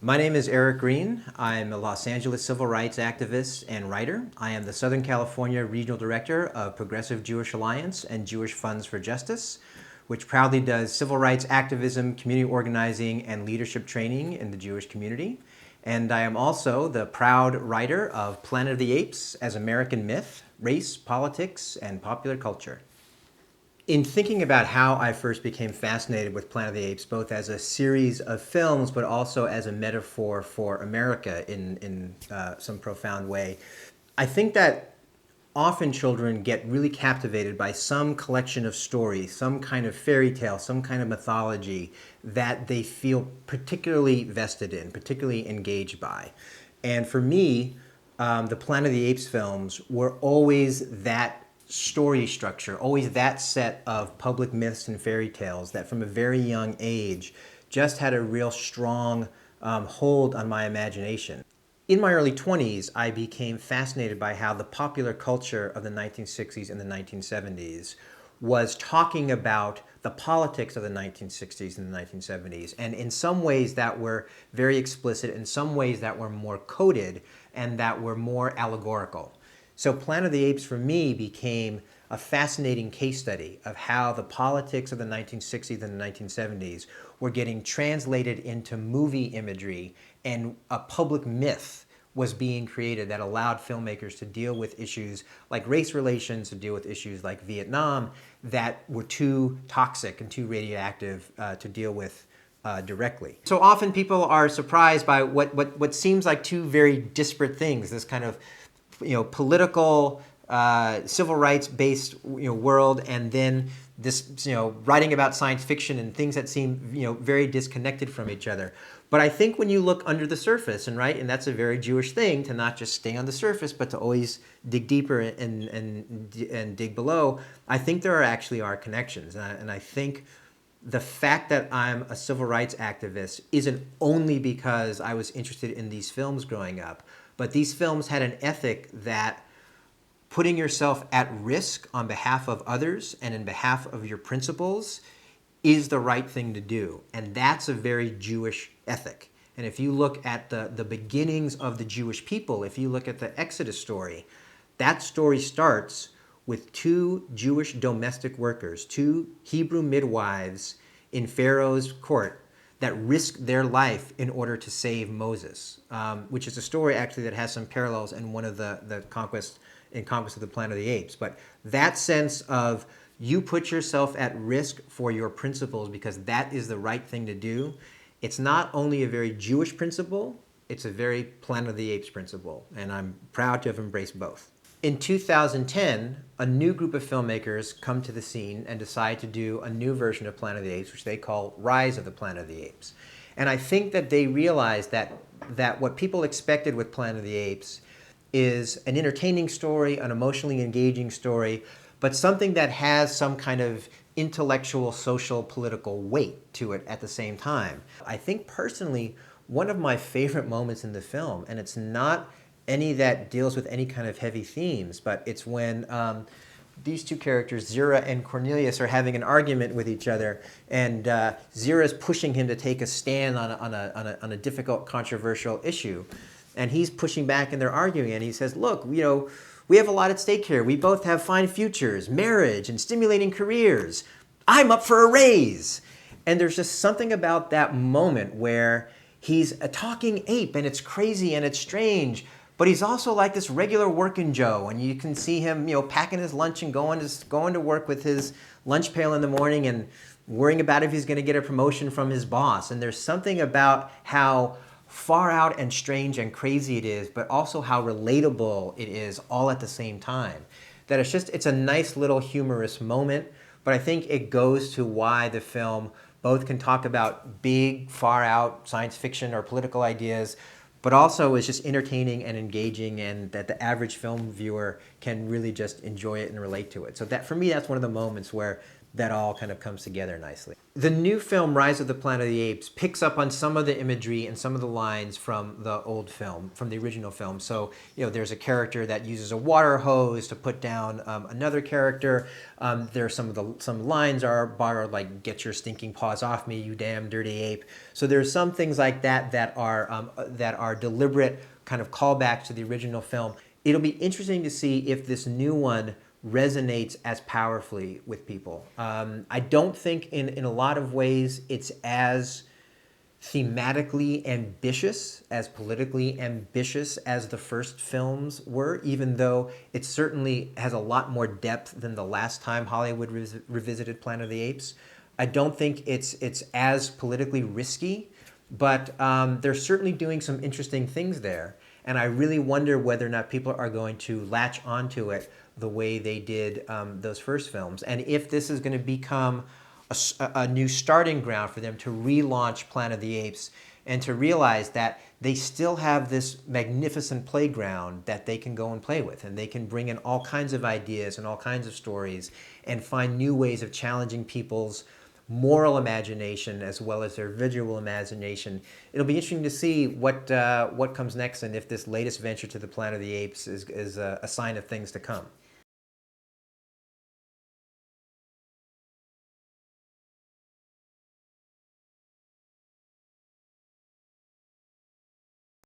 My name is Eric Greene. I'm a Los Angeles civil rights activist and writer. I am the Southern California Regional Director of Progressive Jewish Alliance and Jewish Funds for Justice, which proudly does civil rights activism, community organizing, and leadership training in the Jewish community. And I am also the proud writer of Planet of the Apes as American Myth, Race, Politics, and Popular Culture. In thinking about how I first became fascinated with Planet of the Apes, both as a series of films, but also as a metaphor for America in some profound way, I think that often children get really captivated by some collection of stories, some kind of fairy tale, some kind of mythology that they feel particularly vested in, particularly engaged by. And for me, the Planet of the Apes films were always that story structure, always that set of public myths and fairy tales that from a very young age just had a real strong hold on my imagination. In my early 20s, I became fascinated by how the popular culture of the 1960s and the 1970s was talking about the politics of the 1960s and the 1970s, and in some ways that were very explicit, in some ways that were more coded, and that were more allegorical. So Planet of the Apes for me became a fascinating case study of how the politics of the 1960s and the 1970s were getting translated into movie imagery, and a public myth was being created that allowed filmmakers to deal with issues like race relations, to deal with issues like Vietnam that were too toxic and too radioactive to deal with directly. So often people are surprised by what seems like two very disparate things, this kind of political, civil rights-based, world, and then this, writing about science fiction and things that seem, very disconnected from each other. But I think when you look under the surface, and that's a very Jewish thing, to not just stay on the surface, but to always dig deeper and dig below, I think there actually are connections. And I think the fact that I'm a civil rights activist isn't only because I was interested in these films growing up, but these films had an ethic that putting yourself at risk on behalf of others and in behalf of your principles is the right thing to do. And that's a very Jewish ethic. And if you look at the beginnings of the Jewish people, if you look at the Exodus story, that story starts with two Jewish domestic workers, two Hebrew midwives in Pharaoh's court that risked their life in order to save Moses, which is a story actually that has some parallels in one of the Conquest of the Planet of the Apes. But that sense of you put yourself at risk for your principles because that is the right thing to do, it's not only a very Jewish principle, it's a very Planet of the Apes principle, and I'm proud to have embraced both. In 2010, a new group of filmmakers come to the scene and decide to do a new version of Planet of the Apes, which they call Rise of the Planet of the Apes. And I think that they realized that what people expected with Planet of the Apes is an entertaining story, an emotionally engaging story, but something that has some kind of intellectual, social, political weight to it at the same time. I think personally, one of my favorite moments in the film, and it's not any that deals with any kind of heavy themes, but it's when these two characters, Zira and Cornelius, are having an argument with each other, and Zira's pushing him to take a stand on a difficult, controversial issue. And he's pushing back and they're arguing, and he says, look, we have a lot at stake here. We both have fine futures, marriage, and stimulating careers. I'm up for a raise. And there's just something about that moment where he's a talking ape, and it's crazy and it's strange, but he's also like this regular working Joe, and you can see him, packing his lunch and going to work with his lunch pail in the morning and worrying about if he's going to get a promotion from his boss. And there's something about how far out and strange and crazy it is, but also how relatable it is all at the same time. That it's a nice little humorous moment, but I think it goes to why the film both can talk about big, far out science fiction or political ideas, but also is just entertaining and engaging, and that the average film viewer can really just enjoy it and relate to it. So that, for me, that's one of the moments where that all kind of comes together nicely. The new film, Rise of the Planet of the Apes, picks up on some of the imagery and some of the lines from the old film, from the original film. So, there's a character that uses a water hose to put down another character. There's some lines are borrowed, like "Get your stinking paws off me, you damn dirty ape." So there's some things like that that are deliberate kind of callbacks to the original film. It'll be interesting to see if this new one resonates as powerfully with people. I don't think in a lot of ways it's as thematically ambitious, as politically ambitious as the first films were, even though it certainly has a lot more depth than the last time Hollywood revisited Planet of the Apes. I don't think it's as politically risky, but they're certainly doing some interesting things there. And I really wonder whether or not people are going to latch onto it the way they did those first films. And if this is going to become a new starting ground for them to relaunch Planet of the Apes and to realize that they still have this magnificent playground that they can go and play with. And they can bring in all kinds of ideas and all kinds of stories and find new ways of challenging people's moral imagination as well as their visual imagination. It'll be interesting to see what comes next and if this latest venture to the Planet of the Apes is a sign of things to come.